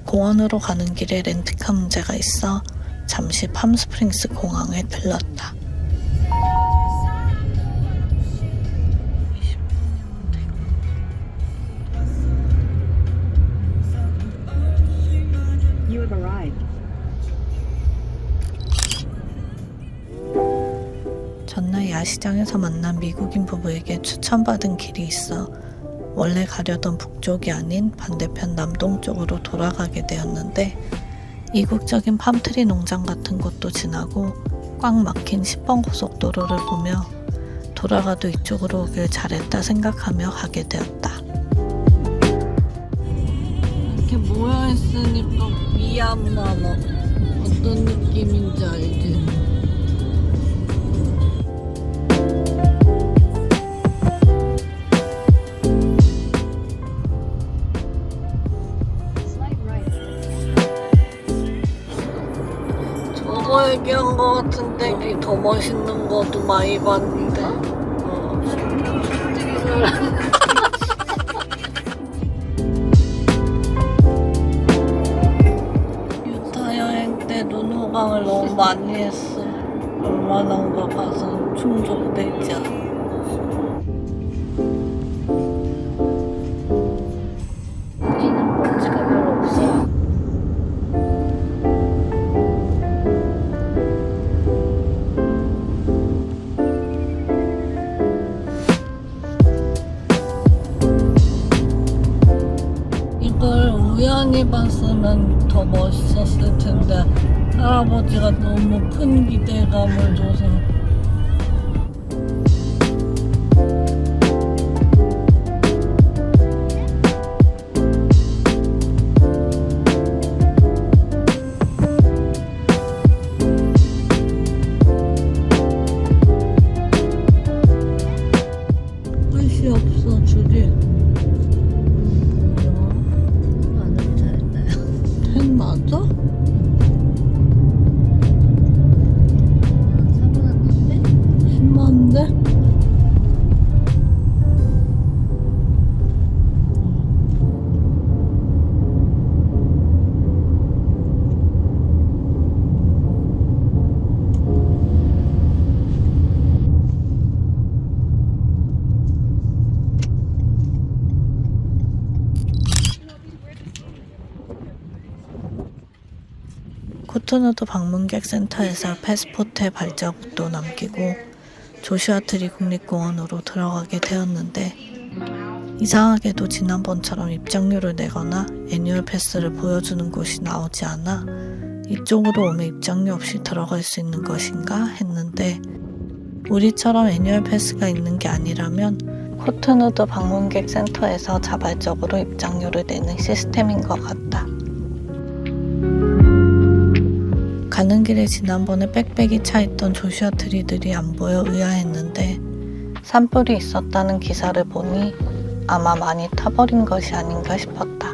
공원으로 가는 길에 렌트카 문제가 있어 잠시 팜스프링스 공항에 들렀다. You have arrived. 전날 야시장에서 만난 미국인 부부에게 추천받은 길이 있어 원래 가려던 북쪽이 아닌 반대편 남동쪽으로 돌아가게 되었는데 이국적인 팜트리 농장 같은 곳도 지나고 꽉 막힌 10번 고속도로를 보며 돌아가도 이쪽으로 오길 잘했다 생각하며 가게 되었다. 이렇게 모여있으니 또 미얀마 뭐 어떤 느낌인지 알지? 저거 얘기한 거 같은데 이게 더 멋있는 것도 많이 봤는데 유타 여행 때 눈 호강을 너무 많이 했어. 얼마나인가 봐서 충족되지 않아. 여기는 가치가 별로 없어. 이걸 우연히 봤으면 더 멋있었을 텐데 할아버지가 너무 큰 기대감을 줘서 끝이 없어 줄이. 펜 맞아? 심한데? 코토누도 방문객 센터에서 패스포트에 발자국도 남기고 조슈아 트리 국립공원으로 들어가게 되었는데 이상하게도 지난번처럼 입장료를 내거나 애뉴얼 패스를 보여주는 곳이 나오지 않아 이쪽으로 오면 입장료 없이 들어갈 수 있는 것인가 했는데 우리처럼 애뉴얼 패스가 있는 게 아니라면 코토누도 방문객 센터에서 자발적으로 입장료를 내는 시스템인 것 같다. 가는 길에 지난번에 빽빽이 차있던 조슈아 트리들이 안 보여 의아했는데 산불이 있었다는 기사를 보니 아마 많이 타버린 것이 아닌가 싶었다.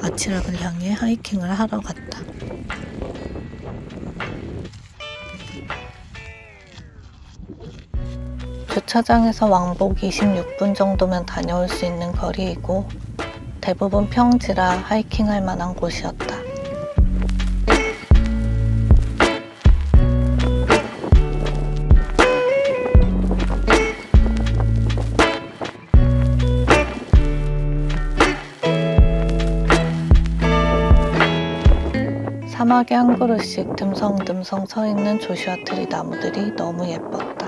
아치락을 향해 하이킹을 하러 갔다. 주차장에서 왕복 26분 정도면 다녀올 수 있는 거리이고 대부분 평지라 하이킹할 만한 곳이었다. 사막에 한 그루씩 듬성듬성 서 있는 조슈아 트리 나무들이 너무 예뻤다.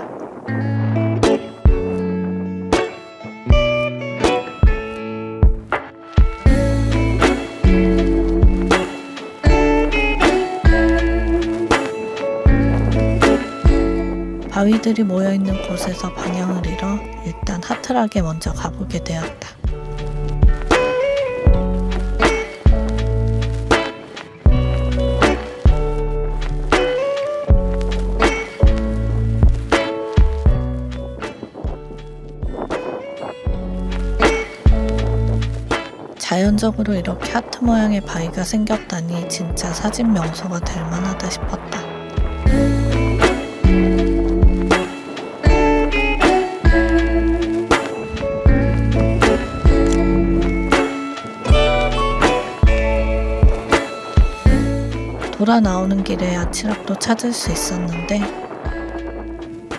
바위들이 모여있는 곳에서 방향을 잃어 일단 하트락에 먼저 가보게 되었다. 우연적으로 이렇게 하트 모양의 바위가 생겼다니 진짜 사진 명소가 될 만하다 싶었다. 돌아 나오는 길에 아치락도 찾을 수 있었는데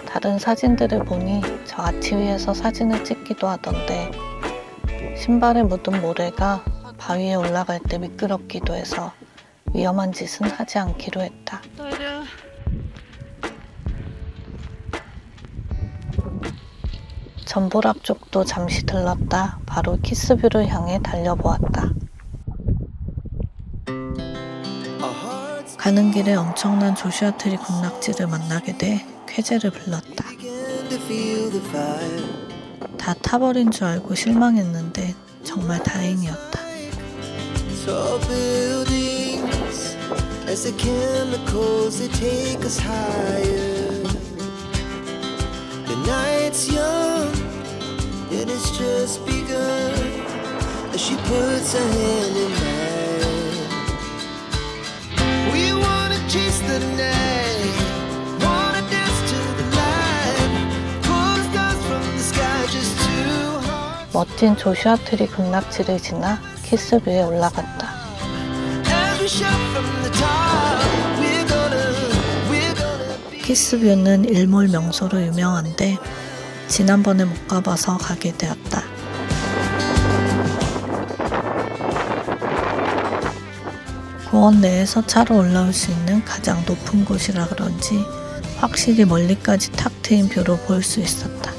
다른 사진들을 보니 저 아치 위에서 사진을 찍기도 하던데 신발에 묻은 모래가 바위에 올라갈 때 미끄럽기도 해서 위험한 짓은 하지 않기로 했다. 전보랍 쪽도 잠시 들렀다 바로 키스뷰를 향해 달려보았다. 가는 길에 엄청난 조슈아 트리 군락지를 만나게 돼 쾌재를 불렀다. 다 타버린 줄 알고 실망했는데 정말 다행이었다. 멋진 조슈아 트리 군락지를 지나 키스뷰에 올라갔다. 키스뷰는 일몰 명소로 유명한데 지난번에 못 가봐서 가게 되었다. 공원 내에서 차로 올라올 수 있는 가장 높은 곳이라 그런지 확실히 멀리까지 탁 트인 뷰로 볼 수 있었다.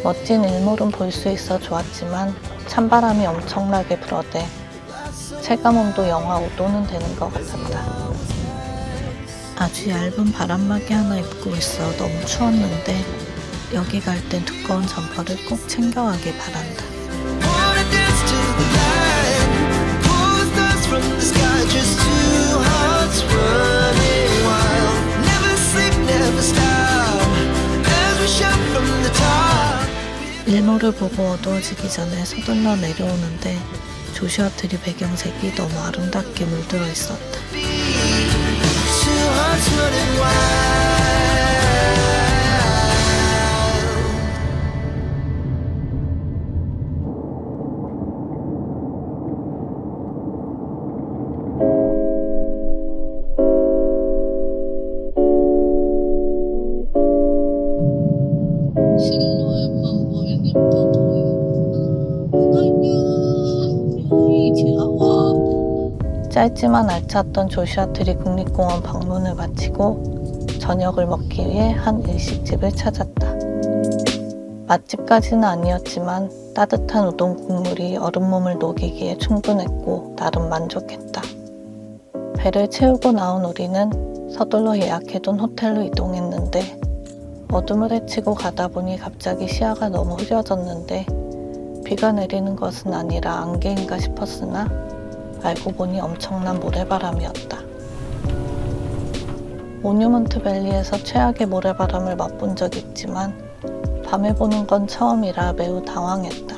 멋진 일몰은 볼 수 있어 좋았지만 찬바람이 엄청나게 불어대 체감온도 영하 5도는 되는 것 같았다. 아주 얇은 바람막이 하나 입고 있어 너무 추웠는데 여기 갈 땐 두꺼운 점퍼를 꼭 챙겨가길 바란다. 일몰을 보고 어두워지기 전에 서둘러 내려오는데 조슈아 트리 배경색이 너무 아름답게 물들어 있었다. 짧지만 알찼던 조슈아 트리 국립공원 방문을 마치고 저녁을 먹기 위해 한 일식집을 찾았다. 맛집까지는 아니었지만 따뜻한 우동 국물이 얼음몸을 녹이기에 충분했고 나름 만족했다. 배를 채우고 나온 우리는 서둘러 예약해둔 호텔로 이동했는데 어둠을 헤치고 가다 보니 갑자기 시야가 너무 흐려졌는데 비가 내리는 것은 아니라 안개인가 싶었으나 알고 보니 엄청난 모래바람이었다. 모뉴먼트 밸리에서 최악의 모래바람을 맛본 적 있지만 밤에 보는 건 처음이라 매우 당황했다.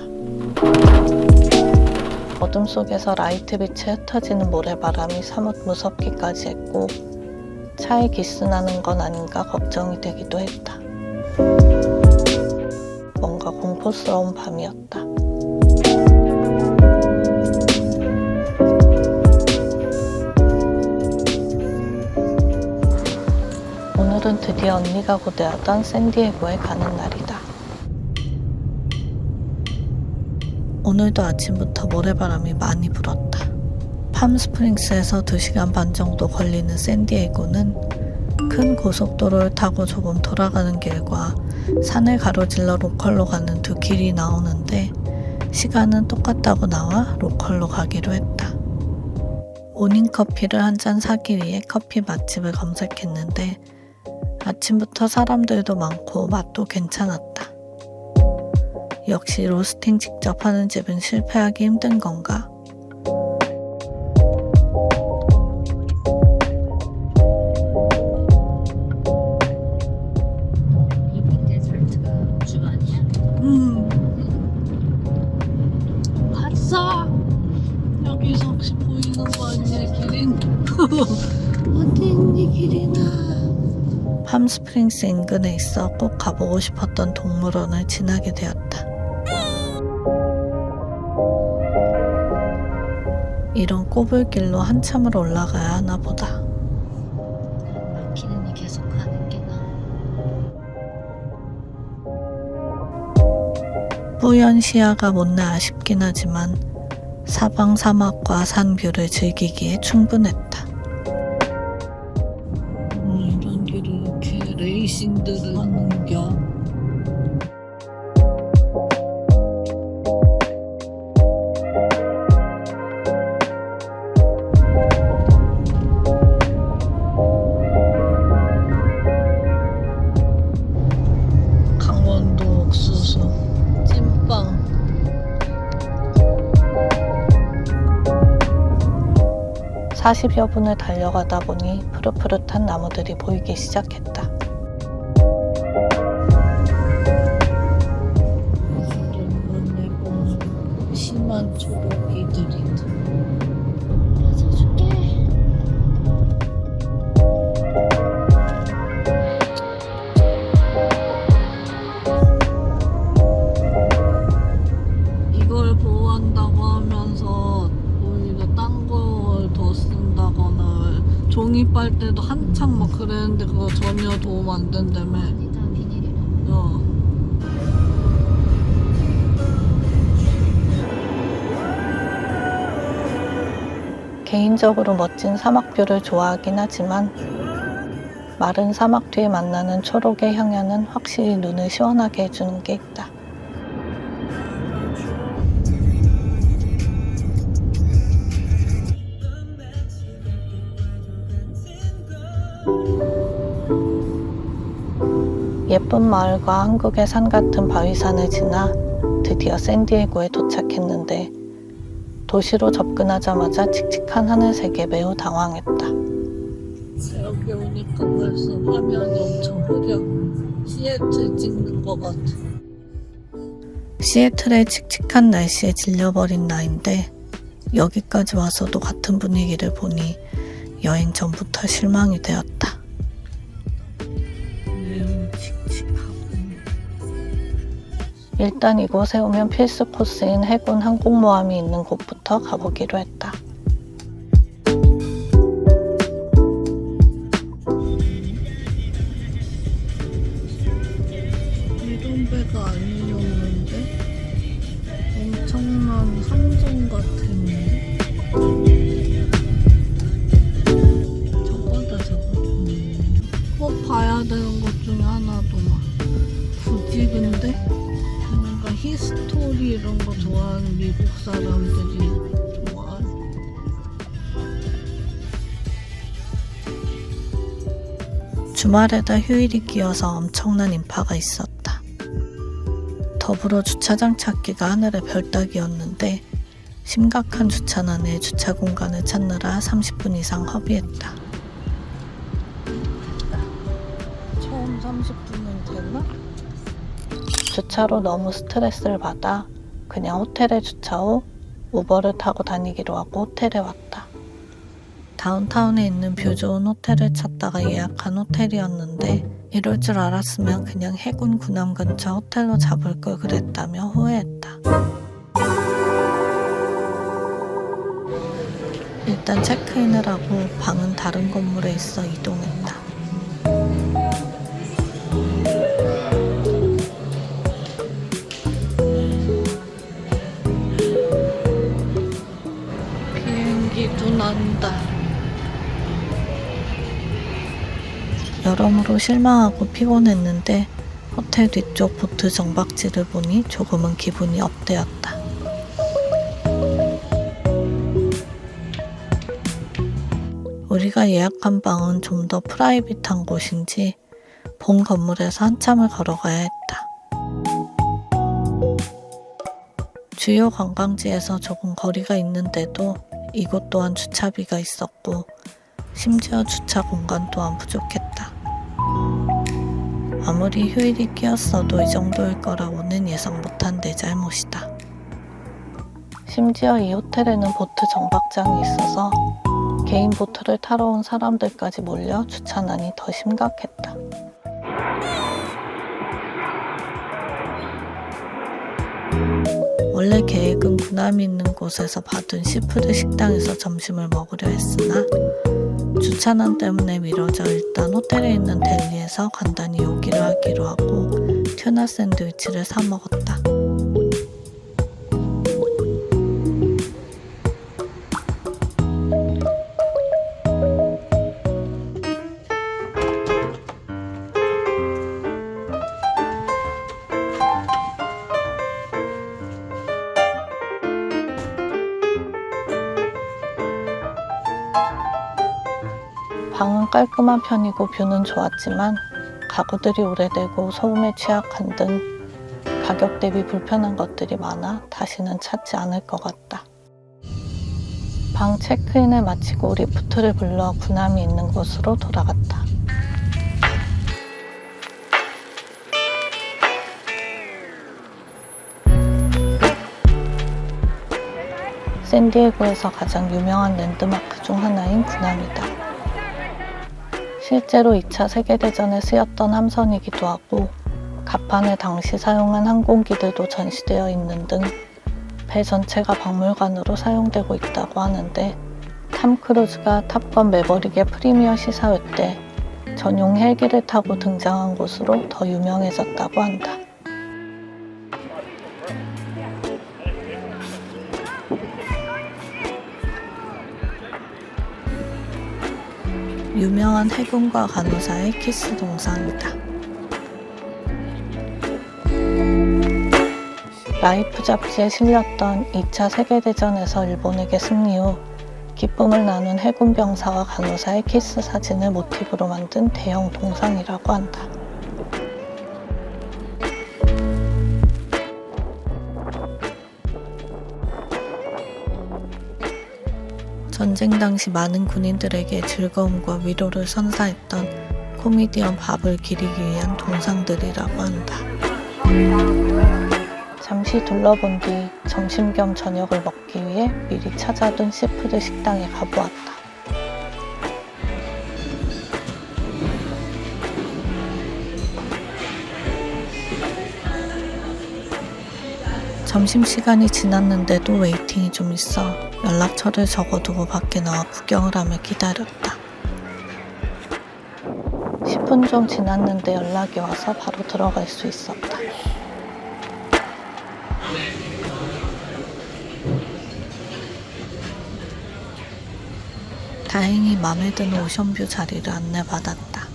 어둠 속에서 라이트 빛에 흩어지는 모래바람이 사뭇 무섭기까지 했고 차에 기스나는 건 아닌가 걱정이 되기도 했다. 뭔가 공포스러운 밤이었다. 오늘은 드디어 언니가 고대하던 샌디에고에 가는 날이다. 오늘도 아침부터 모래바람이 많이 불었다. 팜스프링스에서 2시간 반 정도 걸리는 샌디에고는 큰 고속도로를 타고 조금 돌아가는 길과 산을 가로질러 로컬로 가는 두 길이 나오는데 시간은 똑같다고 나와 로컬로 가기로 했다. 모닝커피를 한 잔 사기 위해 커피 맛집을 검색했는데 아침부터 사람들도 많고 맛도 괜찮았다. 역시 로스팅 직접 하는 집은 실패하기 힘든 건가? 이빙 데설트가 주 아니야? 봤어! 저기서 혹시 보이는 거 아니야, 기린? 어디 있니, 기린아? 팜스프링스 인근에 있어 꼭 가보고 싶었던 동물원을 지나게 되었다. 이런 꼬불길로 한참을 올라가야 하나 보다. 기린이 계속 가는 게 나아. 뿌연 시야가 못내 아쉽긴 하지만 사방 사막과 산 뷰를 즐기기에 충분했다. 이런 길을 이렇게 레이싱들을 하는겨. 강원도 옥수수 찐빵. (40여 분을) 달려가다 보니 푸릇푸릇한 나무들이 보이기 시작했다. 심한 초록이들이 맞아줄게. 이걸 보호한다고 하면서 오히려 딴 걸 더 쓴다거나 종이 빨대도 한창 막 그랬는데 그거 전혀 도움 안 된다며. 아니다, 비닐이라고. 개인적으로 멋진 사막뷰를 좋아하긴 하지만 마른 사막 뒤에 만나는 초록의 향연은 확실히 눈을 시원하게 해주는 게 있다. 예쁜 마을과 한국의 산 같은 바위산을 지나 드디어 샌디에고에 도착했는데 도시로 접근하자마자 칙칙한 하늘색에 매우 당황했다. 여기 오니까 벌써 화면이 엄청 흐려. 시애틀 찍는 것 같아. 시애틀의 칙칙한 날씨에 질려버린 나인데 여기까지 와서도 같은 분위기를 보니 여행 전부터 실망이 되었다. 매우 칙칙하고. 일단 이곳에 오면 필수 코스인 해군 항공모함이 있는 곳부터 가보기로 했다. 이런 배가 아니었는데 엄청난 함정 같았는데. 저거다 저거. 꼭 봐야 되는 것 중에 하나도 막 굳이 근데 뭔가 히스토리 이런 거 좋아하는 미국 사람들이 좋아해. 주말에다 휴일이 끼어서 엄청난 인파가 있었다. 더불어 주차장 찾기가 하늘의 별 따기였는데 심각한 주차난에 주차 공간을 찾느라 30분 이상 허비했다. 처음 30분은 됐나? 주차로 너무 스트레스를 받아 그냥 호텔에 주차 후 우버를 타고 다니기로 하고 호텔에 왔다. 다운타운에 있는 뷰 좋은 호텔을 찾다가 예약한 호텔이었는데 이럴 줄 알았으면 그냥 해군 군함 근처 호텔로 잡을 걸 그랬다며 후회했다. 일단 체크인을 하고 방은 다른 건물에 있어 이동했다. 비행기도 난다. 여러모로 실망하고 피곤했는데 호텔 뒤쪽 보트 정박지를 보니 조금은 기분이 업되었다. 우리가 예약한 방은 좀 더 프라이빗한 곳인지 본 건물에서 한참을 걸어가야 했다. 주요 관광지에서 조금 거리가 있는데도 이곳 또한 주차비가 있었고 심지어 주차 공간 또한 부족했다. 아무리 휴일이 끼었어도 이 정도일 거라고는 예상 못한 내 잘못이다. 심지어 이 호텔에는 보트 정박장이 있어서 개인 보트를 타러 온 사람들까지 몰려 주차난이 더 심각했다. 원래 계획은 구남이 있는 곳에서 봐둔 시푸드 식당에서 점심을 먹으려 했으나 주차난 때문에 미뤄져 일단 호텔에 있는 델리에서 간단히 요기를 하기로 하고 튜나 샌드위치를 사 먹었다. 방은 깔끔한 편이고 뷰는 좋았지만 가구들이 오래되고 소음에 취약한 등 가격 대비 불편한 것들이 많아 다시는 찾지 않을 것 같다. 방 체크인을 마치고 리프트를 불러 구남이 있는 곳으로 돌아갔다. 샌디에고에서 가장 유명한 랜드마크 중 하나인 구남이다. 실제로 2차 세계대전에 쓰였던 함선이기도 하고 갑판에 당시 사용한 항공기들도 전시되어 있는 등 배 전체가 박물관으로 사용되고 있다고 하는데 탐 크루즈가 탑건 매버릭의 프리미어 시사회 때 전용 헬기를 타고 등장한 곳으로 더 유명해졌다고 한다. 유명한 해군과 간호사의 키스 동상이다. 라이프 잡지에 실렸던 2차 세계대전에서 일본에게 승리 후 기쁨을 나눈 해군 병사와 간호사의 키스 사진을 모티브로 만든 대형 동상이라고 한다. 전쟁 당시 많은 군인들에게 즐거움과 위로를 선사했던 코미디언 밥을 기리기 위한 동상들이라고 한다. 잠시 둘러본 뒤 점심 겸 저녁을 먹기 위해 미리 찾아둔 시푸드 식당에 가보았다. 점심시간이 지났는데도 웨이팅이 좀 있어 연락처를 적어두고 밖에 나와 구경을 하며 기다렸다. 10분 좀 지났는데 연락이 와서 바로 들어갈 수 있었다. 다행히 맘에 드는 오션뷰 자리를 안내받았다.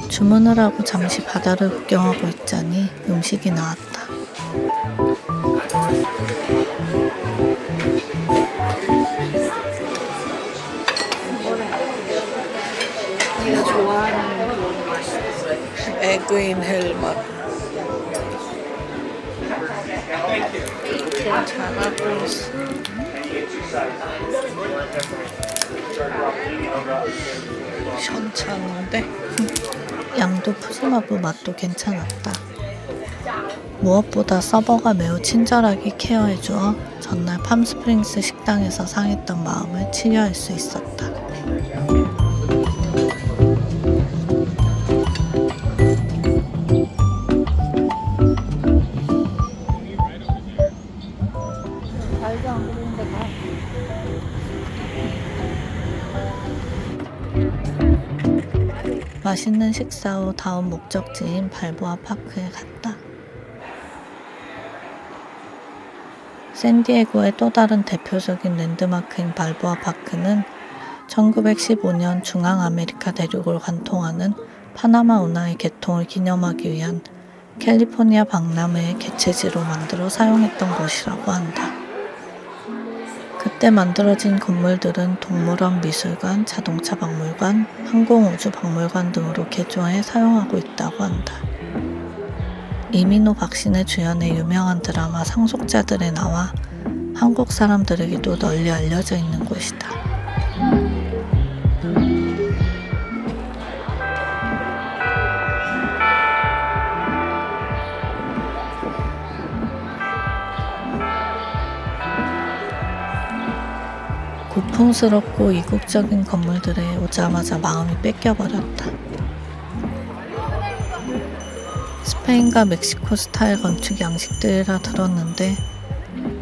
주문을 하고 잠시 바다를 구경하고 있자니 음식이 나왔다. 내가 좋아하는 그런 맛이 에그인 헬맛. 잘하고 있어. 시원찮은데? 양도 푸짐하고 맛도 괜찮았다. 무엇보다 서버가 매우 친절하게 케어해주어 전날 팜스프링스 식당에서 상했던 마음을 치료할 수 있었다. 맛있는 식사 후 다음 목적지인 발보아 파크에 갔다. 샌디에고의 또 다른 대표적인 랜드마크인 발보아 파크는 1915년 중앙아메리카 대륙을 관통하는 파나마 운하의 개통을 기념하기 위한 캘리포니아 박람회의 개최지로 만들어 사용했던 곳이라고 한다. 그때 만들어진 건물들은 동물원 미술관, 자동차 박물관, 항공우주 박물관 등으로 개조해 사용하고 있다고 한다. 이민호 박신혜 주연의 유명한 드라마 상속자들에 나와 한국 사람들에게도 널리 알려져 있는 곳이다. 고풍스럽고 이국적인 건물들에 오자마자 마음이 뺏겨버렸다. 스페인과 멕시코 스타일 건축 양식들이라 들었는데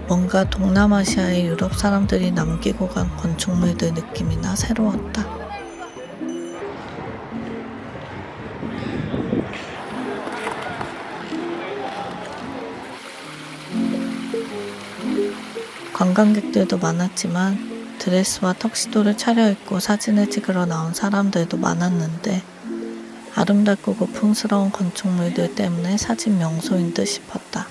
뭔가 동남아시아의 유럽 사람들이 남기고 간 건축물들 느낌이나 새로웠다. 관광객들도 많았지만 드레스와 턱시도를 차려입고 사진을 찍으러 나온 사람들도 많았는데 아름답고 고풍스러운 건축물들 때문에 사진 명소인 듯 싶었다.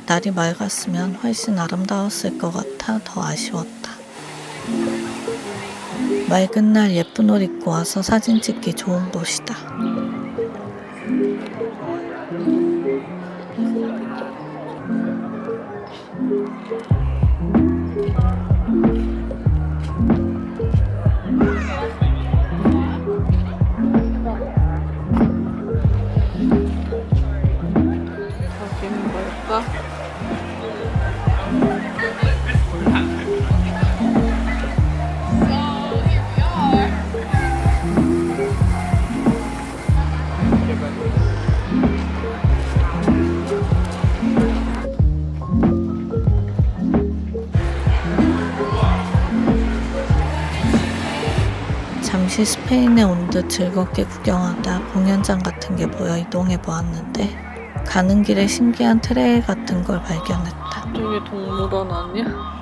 날이 맑았으면 훨씬 아름다웠을 것 같아 더 아쉬웠다. 맑은 날 예쁜 옷 입고 와서 사진 찍기 좋은 곳이다. 여기는 뭘까? 잠시 스페인에 온 듯 즐겁게 구경하다 공연장 같은 게 보여 이동해 보았는데 가는 길에 신기한 트레일 같은 걸 발견했다. 저기 동물원 아니야?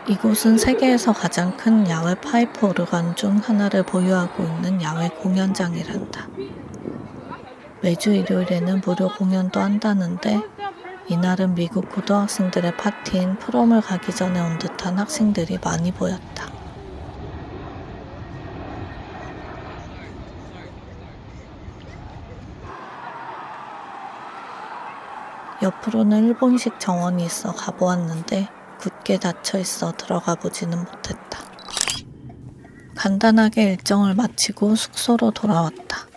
이곳은 세계에서 가장 큰 야외 파이프 오르간 중 하나를 보유하고 있는 야외 공연장이란다. 매주 일요일에는 무료 공연도 한다는데 이날은 미국 고등학생들의 파티인 프롬을 가기 전에 온 듯한 학생들이 많이 보였다. 옆으로는 일본식 정원이 있어 가보았는데 굳게 닫혀 있어 들어가 보지는 못했다. 간단하게 일정을 마치고 숙소로 돌아왔다.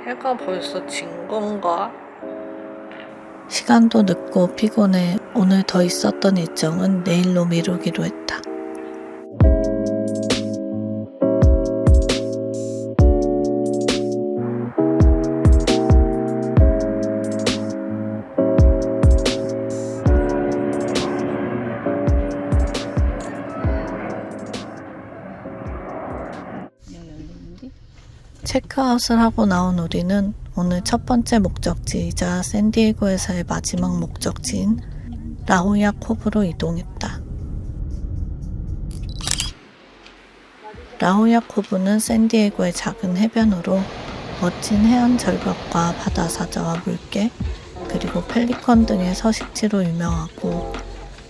해가 벌써 진 건가? 시간도 늦고 피곤해 오늘 더 있었던 일정은 내일로 미루기로 했다. 체크아웃을 하고 나온 우리는 오늘 첫 번째 목적지이자 샌디에고에서의 마지막 목적지인 라호야 코브로 이동했다. 라호야 코브는 샌디에고의 작은 해변으로 멋진 해안 절벽과 바다 사자와 물개, 그리고 펠리컨 등의 서식지로 유명하고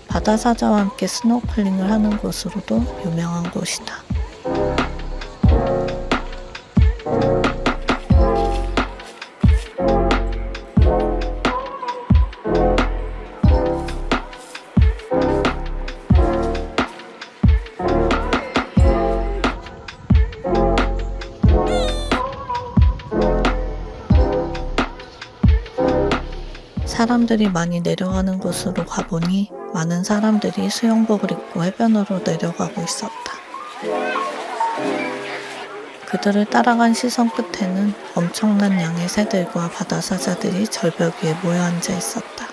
바다 사자와 함께 스노클링을 하는 곳으로도 유명한 곳이다. 사람들이 많이 내려가는 곳으로 가보니 많은 사람들이 수영복을 입고 해변으로 내려가고 있었다. 그들을 따라간 시선 끝에는 엄청난 양의 새들과 바다사자들이 절벽 위에 모여 앉아 있었다.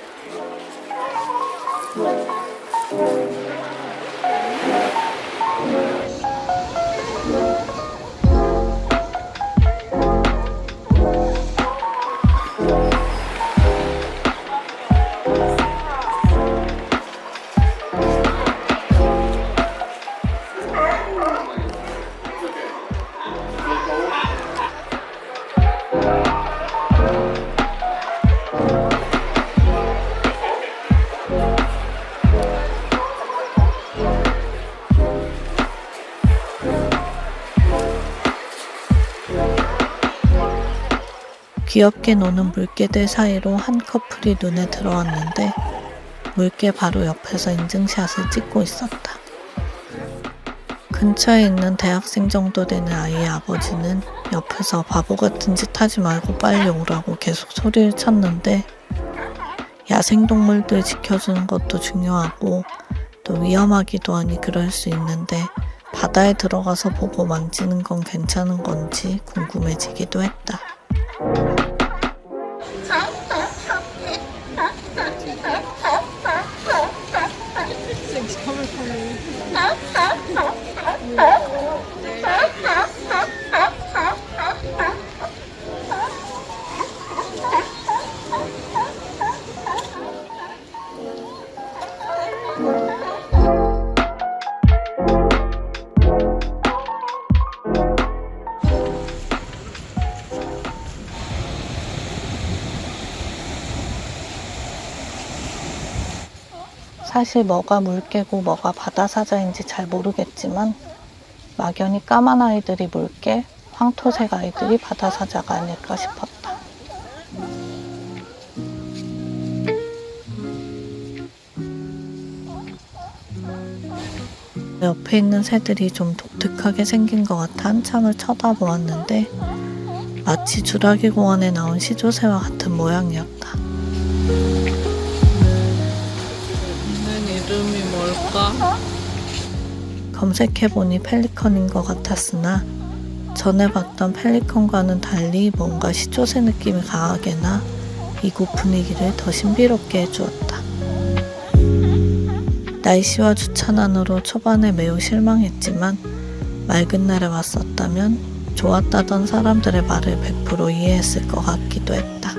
귀엽게 노는 물개들 사이로 한 커플이 눈에 들어왔는데 물개 바로 옆에서 인증샷을 찍고 있었다. 근처에 있는 대학생 정도 되는 아이의 아버지는 옆에서 바보 같은 짓 하지 말고 빨리 오라고 계속 소리를 쳤는데 야생동물들 지켜주는 것도 중요하고 또 위험하기도 하니 그럴 수 있는데 바다에 들어가서 보고 만지는 건 괜찮은 건지 궁금해지기도 했다. 사실 뭐가 물개고 뭐가 바다사자인지 잘 모르겠지만 막연히 까만 아이들이 물개, 황토색 아이들이 바다사자가 아닐까 싶었다. 옆에 있는 새들이 좀 독특하게 생긴 것 같아 한참을 쳐다보았는데 마치 주라기 공원에 나온 시조새와 같은 모양이었다. 이름이 뭘까? 검색해보니 펠리컨인 것 같았으나 전에 봤던 펠리컨과는 달리 뭔가 시조새 느낌이 강하게 나 이곳 분위기를 더 신비롭게 해주었다. 날씨와 주차난으로 초반에 매우 실망했지만 맑은 날에 왔었다면 좋았다던 사람들의 말을 100% 이해했을 것 같기도 했다.